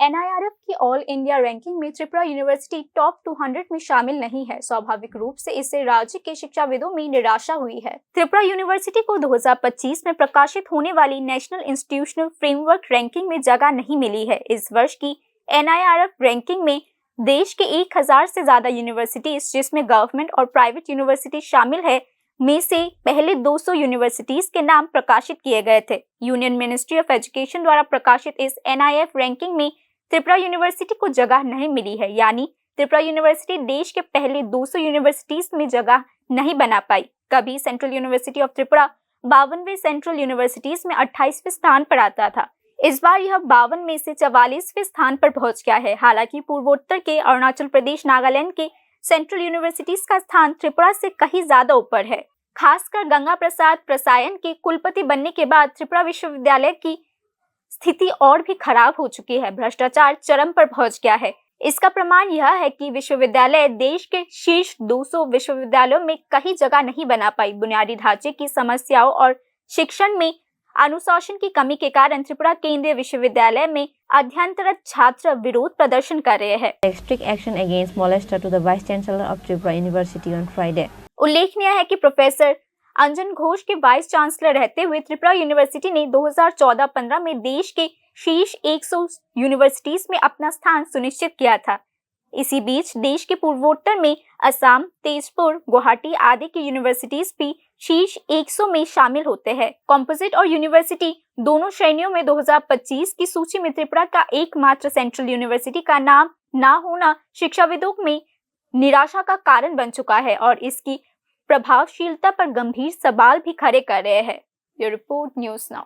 NIRF की all India ranking में Tripura university top 200 में शामिल नहीं है। स्वाभाविक रूप से इससे राज्य के शिक्षाविदों में निराशा हुई है। त्रिपुरा यूनिवर्सिटी को 2025 में प्रकाशित होने वाली नेशनल इंस्टीट्यूशनल फ्रेमवर्क रैंकिंग में जगह नहीं मिली है। इस वर्ष की एनआईआरएफ रैंकिंग में देश के 1000 से ज्यादा यूनिवर्सिटीज, जिसमें गवर्नमेंट और प्राइवेट यूनिवर्सिटी शामिल है, में से पहले 200 यूनिवर्सिटीज के नाम प्रकाशित किए गए थे। यूनियन मिनिस्ट्री ऑफ एजुकेशन द्वारा प्रकाशित इस एनआईएफ रैंकिंग में त्रिपुरा यूनिवर्सिटी को जगह नहीं मिली है, यानी त्रिपुरा यूनिवर्सिटी देश के पहले 200 यूनिवर्सिटीज में जगह नहीं बना पाई। कभी सेंट्रल यूनिवर्सिटी ऑफ त्रिपुरा 52वें सेंट्रल यूनिवर्सिटीज में 28वें स्थान पर आता था। इस बार यह 52 में से 44वें स्थान पर पहुंच गया है। हालांकि पूर्वोत्तर के अरुणाचल प्रदेश, नागालैंड के सेंट्रल यूनिवर्सिटीज का स्थान त्रिपुरा से कहीं ज्यादा ऊपर है। खासकर गंगा प्रसाद प्रसायन के कुलपति बनने के बाद त्रिपुरा विश्वविद्यालय की स्थिति और भी खराब हो चुकी है। भ्रष्टाचार चरम पर पहुंच गया है। इसका प्रमाण यह है कि विश्वविद्यालय देश के शीर्ष 200 विश्वविद्यालयों में कहीं जगह नहीं बना पाई। बुनियादी ढांचे की समस्याओं और शिक्षण में अनुशासन की कमी के कारण त्रिपुरा केंद्रीय विश्वविद्यालय में अध्ययनरत छात्र विरोध प्रदर्शन कर रहे हैं। Strict action against molester to the Vice Chancellor of Tripura University on Friday. उल्लेखनीय है कि प्रोफेसर अंजन घोष के वाइस चांसलर रहते हुए त्रिपुरा यूनिवर्सिटी ने 2014-15 में देश के शीर्ष 100 यूनिवर्सिटीज में अपना स्थान सुनिश्चित किया था। इसी बीच देश के पूर्वोत्तर में असम, तेजपुर, गुवाहाटी आदि की यूनिवर्सिटीज भी शीर्ष 100 में शामिल होते हैं। कॉम्पोजिट और यूनिवर्सिटी दोनों श्रेणियों में 2025 की सूची में त्रिपुरा का एकमात्र सेंट्रल यूनिवर्सिटी का नाम ना होना शिक्षाविदों में निराशा का कारण बन चुका है और इसकी प्रभावशीलता पर गंभीर सवाल भी खड़े कर रहे हैं। ये रिपोर्ट न्यूज़ नाउ।